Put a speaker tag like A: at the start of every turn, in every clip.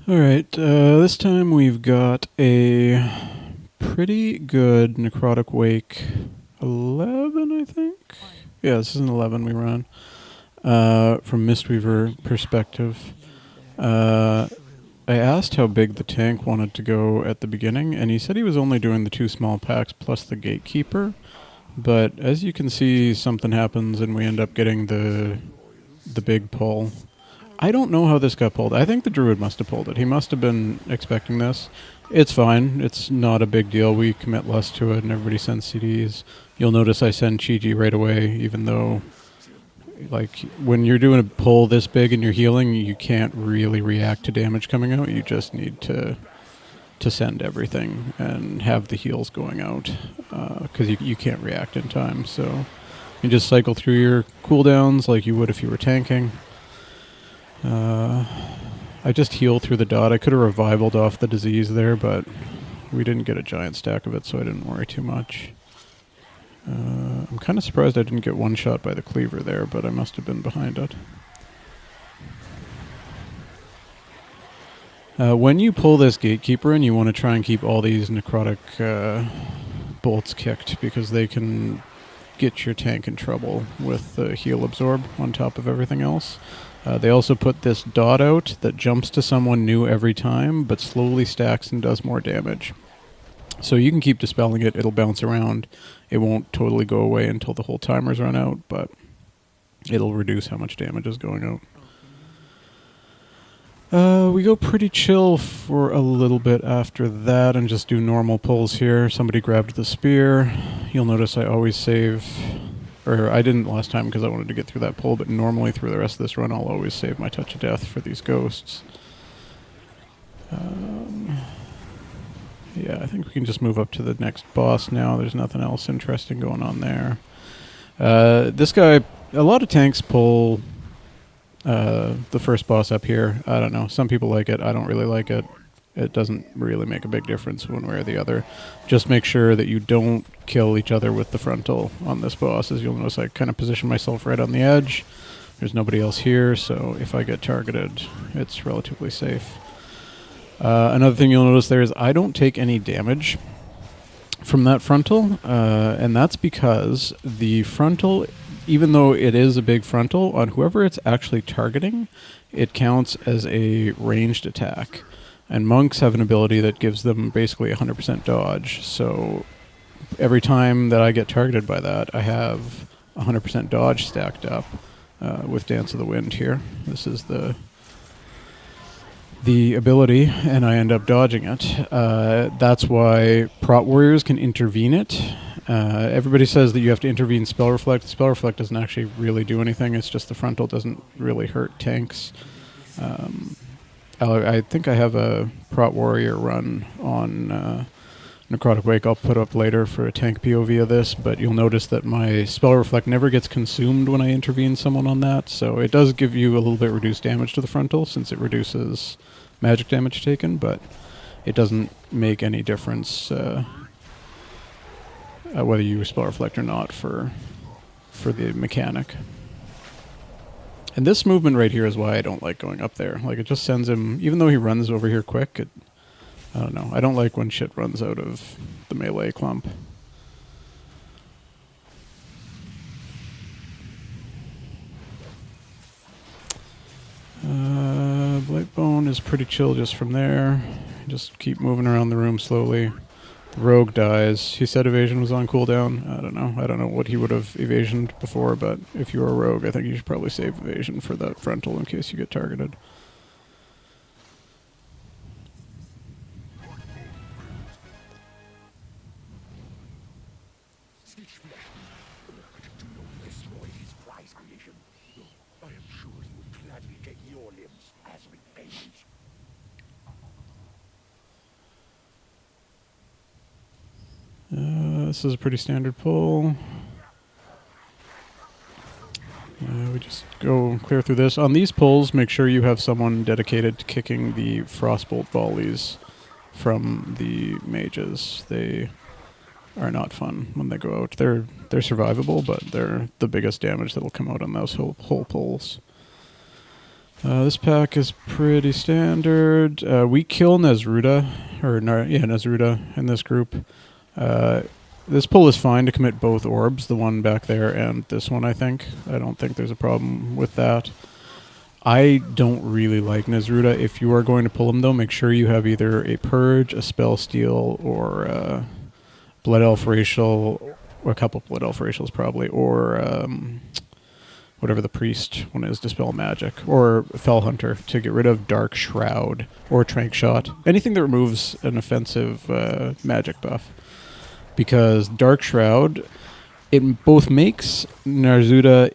A: Alright, this time we've got a pretty good Necrotic Wake 11, I think? Yeah, this is an 11 we run. From Mistweaver perspective. I asked how big the tank wanted to go at the beginning, and he said he was only doing the 2 small packs plus the Gatekeeper. But as you can see, something happens and we end up getting the big pull. I don't know how this got pulled. I think the Druid must have pulled it. He must have been expecting this. It's fine. It's not a big deal. We commit less to it and everybody sends CDs. You'll notice I send Chi-Ji right away, even though, like, when you're doing a pull this big and you're healing, you can't really react to damage coming out. You just need to send everything and have the heals going out, because you can't react in time. So you just cycle through your cooldowns like you would if you were tanking. I just healed through the dot. I could have revivaled off the disease there, but we didn't get a giant stack of it, so I didn't worry too much. I'm kind of surprised I didn't get one shot by the cleaver there, but I must have been behind it. When you pull this Gatekeeper and you want to try and keep all these necrotic bolts kicked, because they can get your tank in trouble with the heal absorb on top of everything else. They also put this dot out that jumps to someone new every time, but slowly stacks and does more damage. So you can keep dispelling it, it'll bounce around. It won't totally go away until the whole timer's run out, but it'll reduce how much damage is going out. We go pretty chill for a little bit after that and just do normal pulls here. Somebody grabbed the spear. You'll notice I always save... Or I didn't last time because I wanted to get through that pull, but normally through the rest of this run I'll always save my Touch of Death for these ghosts. Yeah, I think we can just move up to the next boss now. There's nothing else interesting going on there. This guy, a lot of tanks pull the first boss up here. I don't know. Some people like it. I don't really like it. It doesn't really make a big difference one way or the other. Just make sure that you don't kill each other with the frontal on this boss. As you'll notice, I kind of position myself right on the edge. There's nobody else here, so if I get targeted, it's relatively safe. Another thing you'll notice there is I don't take any damage from that frontal, and that's because the frontal, even though it is a big frontal, on whoever it's actually targeting, it counts as a ranged attack. And monks have an ability that gives them basically 100% dodge. So every time that I get targeted by that, I have 100% dodge stacked up with Dance of the Wind here. This is the ability, and I end up dodging it. That's why Prot Warriors can intervene it. Everybody says that you have to intervene Spell Reflect. Spell Reflect doesn't actually really do anything. It's just the frontal doesn't really hurt tanks. I think I have a Prot Warrior run on Necrotic Wake I'll put up later for a tank POV of this, but you'll notice that my Spell Reflect never gets consumed when I intervene someone on that, so it does give you a little bit reduced damage to the frontal since it reduces magic damage taken, but it doesn't make any difference whether you Spell Reflect or not for the mechanic. And this movement right here is why I don't like going up there. Like, it just sends him, even though he runs over here quick, I don't know. I don't like when shit runs out of the melee clump. Blightbone is pretty chill just from there. Just keep moving around the room slowly. The rogue dies. He said evasion was on cooldown. I don't know. I don't know what he would have evasioned before, but if you're a rogue, I think you should probably save evasion for that frontal in case you get targeted. This is a pretty standard pull. We just go clear through this. On these pulls, make sure you have someone dedicated to kicking the frostbolt volleys from the mages. They are not fun when they go out. They're survivable, but they're the biggest damage that'll come out on those whole pulls. This pack is pretty standard. We kill Nezruda, Nezruda in this group. This pull is fine to commit both orbs, the one back there and this one, I think. I don't think there's a problem with that. I don't really like Nezruda. If you are going to pull him, though, make sure you have either a Purge, a Spell Steal, or Blood Elf Racial, or a couple of Blood Elf Racials probably, or whatever the Priest one is, Dispel Magic, or Fell Hunter to get rid of Dark Shroud, or Trank Shot. Anything that removes an offensive magic buff. Because Dark Shroud, it both makes Nezruda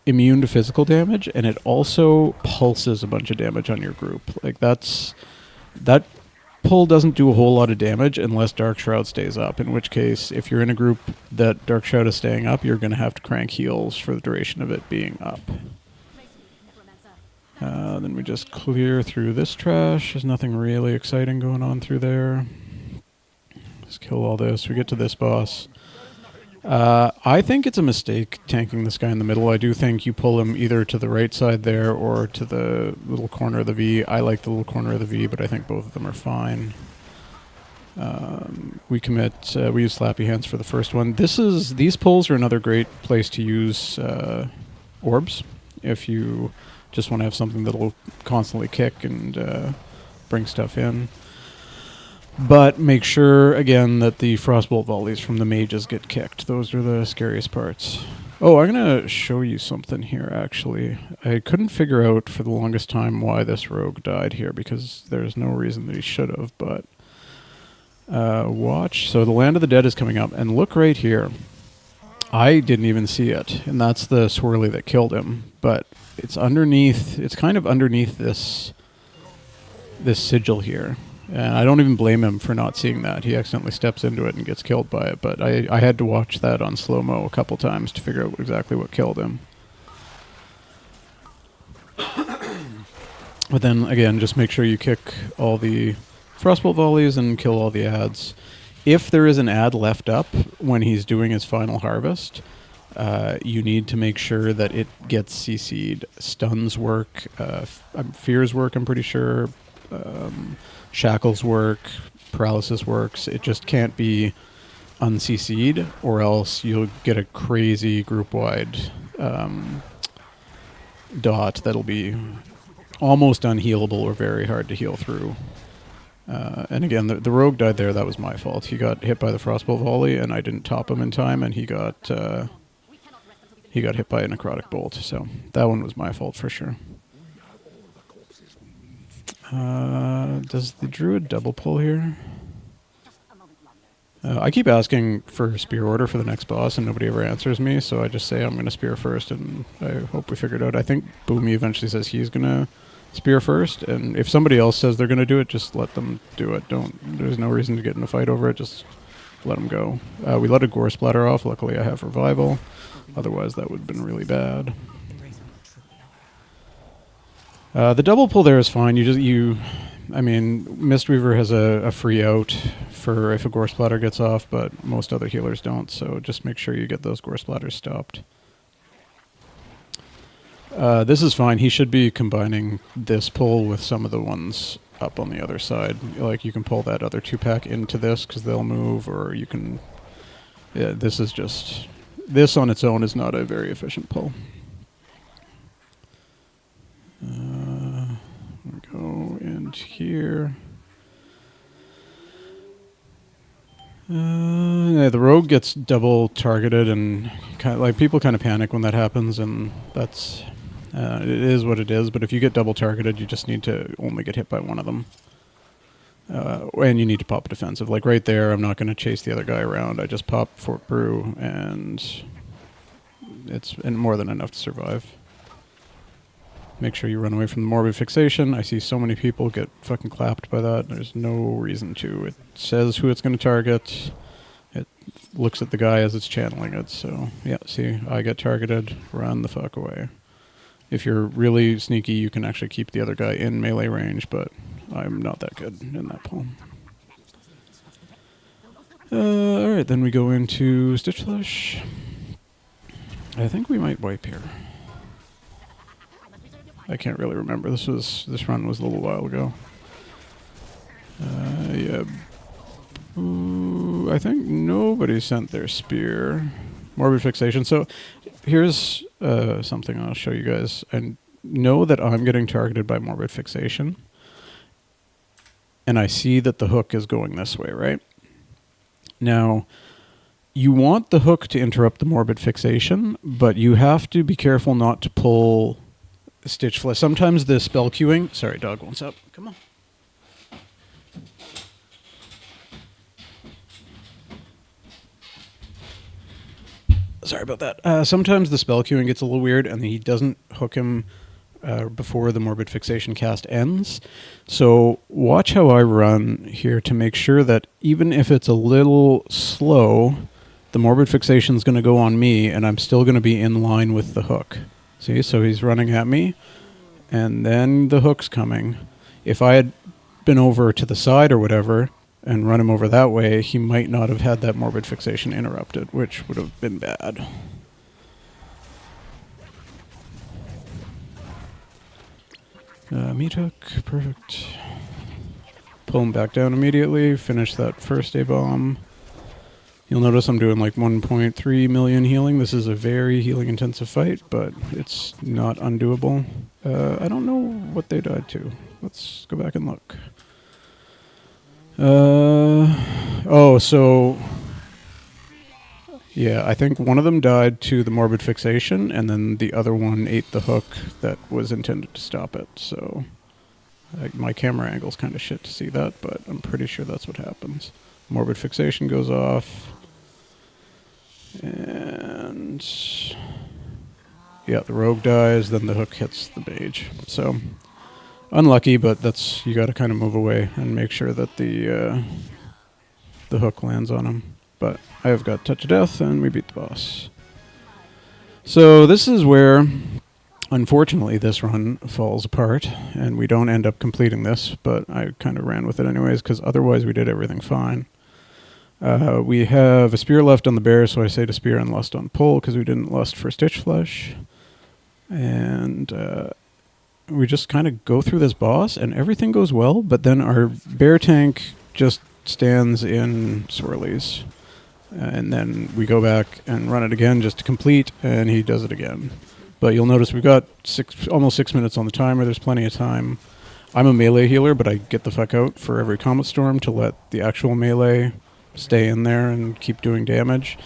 A: immune to physical damage, and it also pulses a bunch of damage on your group. Like that pull doesn't do a whole lot of damage unless Dark Shroud stays up, in which case, if you're in a group that Dark Shroud is staying up, you're going to have to crank heals for the duration of it being up. Then we just clear through this trash. There's nothing really exciting going on through there. Just kill all this. We get to this boss. I think it's a mistake tanking this guy in the middle. I do think you pull him either to the right side there or to the little corner of the V. I like the little corner of the V, but I think both of them are fine. We use Slappy Hands for the first one. These pulls are another great place to use orbs if you just want to have something that'll constantly kick and bring stuff in. But make sure, again, that the Frostbolt volleys from the mages get kicked. Those are the scariest parts. Oh, I'm going to show you something here, actually. I couldn't figure out for the longest time why this rogue died here, because there's no reason that he should have, but... watch. So the Land of the Dead is coming up, and look right here. I didn't even see it, and that's the swirly that killed him, but it's underneath... It's kind of underneath this sigil here. And I don't even blame him for not seeing that. He accidentally steps into it and gets killed by it. But I had to watch that on slow-mo a couple times to figure out exactly what killed him. But then, again, just make sure you kick all the Frostbolt volleys and kill all the ads. If there is an ad left up when he's doing his final harvest, you need to make sure that it gets CC'd. Stuns work. Fears work, I'm pretty sure. Shackles work, paralysis works. It just can't be uncc'd, or else you'll get a crazy group-wide dot that'll be almost unhealable or very hard to heal through. And again, the rogue died there. That was my fault. He got hit by the Frostbolt volley, and I didn't top him in time, and he got hit by a necrotic bolt. So that one was my fault for sure. Does the druid double pull here? I keep asking for spear order for the next boss, and nobody ever answers me, so I just say I'm going to spear first, and I hope we figure it out. I think Boomy eventually says he's going to spear first, and if somebody else says they're going to do it, just let them do it. There's no reason to get in a fight over it, just let them go. We let a gore splatter off. Luckily I have revival. Otherwise that would have been really bad. The double pull there is fine. Mistweaver has a free out for if a gore splatter gets off, but most other healers don't, so just make sure you get those gore splatters stopped. This is fine. He should be combining this pull with some of the ones up on the other side. Like, you can pull that other 2-pack into this because they'll move, or you can... Yeah, this is just... This on its own is not a very efficient pull. Go into here. Yeah, the rogue gets double targeted, and people kind of panic when that happens, and that's it is what it is. But if you get double targeted, you just need to only get hit by one of them, and you need to pop defensive. Like right there, I'm not going to chase the other guy around. I just pop Fort Brew, and it's more than enough to survive. Make sure you run away from the morbid fixation. I see so many people get fucking clapped by that. There's no reason to. It says who it's going to target. It looks at the guy as it's channeling it. So, yeah, see, I get targeted. Run the fuck away. If you're really sneaky, you can actually keep the other guy in melee range, but I'm not that good in that pull. Alright, then we go into Stitch Flush. I think we might wipe here. I can't really remember. This run was a little while ago. Yeah. Ooh, I think nobody sent their spear. Morbid fixation. So here's something I'll show you guys. And know that I'm getting targeted by morbid fixation. And I see that the hook is going this way, right? Now, you want the hook to interrupt the morbid fixation, but you have to be careful not to pull stitch flesh. Sometimes the spell queuing... Sorry, dog wants up. Come on. Sorry about that. Sometimes the spell queuing gets a little weird, and he doesn't hook him before the morbid fixation cast ends. So watch how I run here to make sure that even if it's a little slow, the morbid fixation is going to go on me, and I'm still going to be in line with the hook. See, so he's running at me, and then the hook's coming. If I had been over to the side or whatever and run him over that way, he might not have had that morbid fixation interrupted, which would have been bad. Meat hook, perfect. Pull him back down immediately, finish that first A-bomb. You'll notice I'm doing like 1.3 million healing. This is a very healing intensive fight, but it's not undoable. I don't know what they died to. Let's go back and look. Oh, so... Yeah, I think one of them died to the morbid fixation, and then the other one ate the hook that was intended to stop it. So my camera angle's kind of shit to see that, but I'm pretty sure that's what happens. Morbid fixation goes off. And... yeah, the rogue dies, then the hook hits the mage. So, unlucky, but that's... you gotta kind of move away and make sure that the hook lands on him. But I have got Touch of Death, and we beat the boss. So this is where, unfortunately, this run falls apart, and we don't end up completing this, but I kind of ran with it anyways, because otherwise we did everything fine. We have a spear left on the bear, so I say to spear and lust on pull, because we didn't lust for stitch flesh. And we just kind of go through this boss, and everything goes well, but then our bear tank just stands in swirlies. And then we go back and run it again just to complete, and he does it again. But you'll notice we've got almost 6 minutes on the timer. There's plenty of time. I'm a melee healer, but I get the fuck out for every Comet Storm to let the actual melee stay in there and keep doing damage.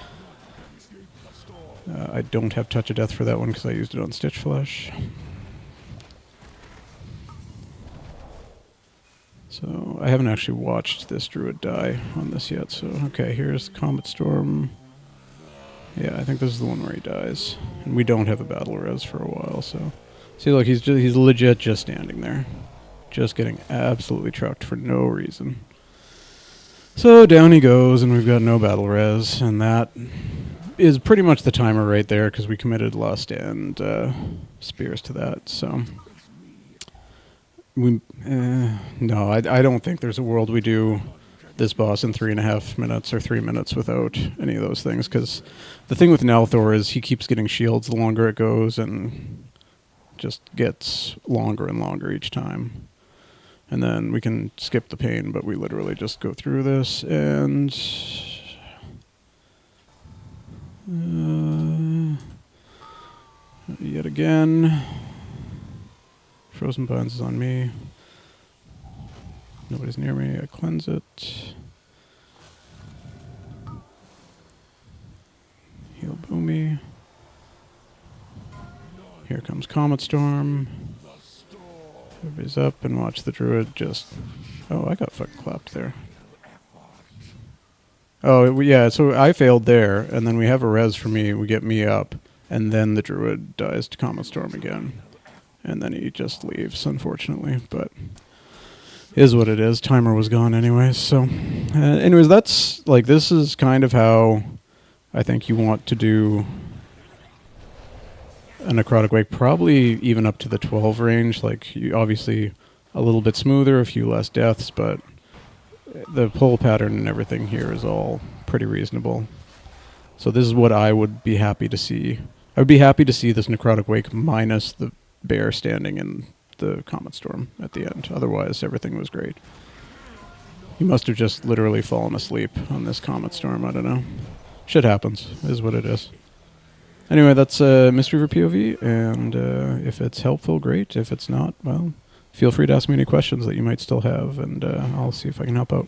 A: I don't have Touch of Death for that one because I used it on Stitch Flesh. So I haven't actually watched this druid die on this yet. So okay, here's Comet Storm. Yeah, I think this is the one where he dies, and we don't have a battle res for a while. So see, look, he's legit just standing there, just getting absolutely trucked for no reason. So down he goes, and we've got no battle res, and that is pretty much the timer right there because we committed lust and spears to that. So. No, I don't think there's a world we do this boss in 3.5 minutes or 3 minutes without any of those things, because the thing with Nalthor is he keeps getting shields the longer it goes and just gets longer and longer each time. And then we can skip the pain, but we literally just go through this and... yet again... Frozen Buns is on me. Nobody's near me. I cleanse it. Heal Boomy. Here comes Comet Storm. Everybody's up, and watch the druid just... oh, I got fucking clapped there. Oh, yeah, so I failed there, and then we have a res for me. We get me up, and then the druid dies to Comet Storm again. And then he just leaves, unfortunately, but is what it is. Timer was gone anyways, so... anyways, that's, like, this is kind of how I think you want to do a Necrotic Wake, probably even up to the 12 range. Like, you obviously a little bit smoother, a few less deaths, but the pull pattern and everything here is all pretty reasonable. So this is what I would be happy to see. I would be happy to see this Necrotic Wake minus the bear standing in the comet storm at the end. Otherwise, everything was great. He must have just literally fallen asleep on this comet storm. I don't know. Shit happens, is what it is. Anyway, that's Mistweaver PoV, and if it's helpful, great. If it's not, well, feel free to ask me any questions that you might still have, and I'll see if I can help out.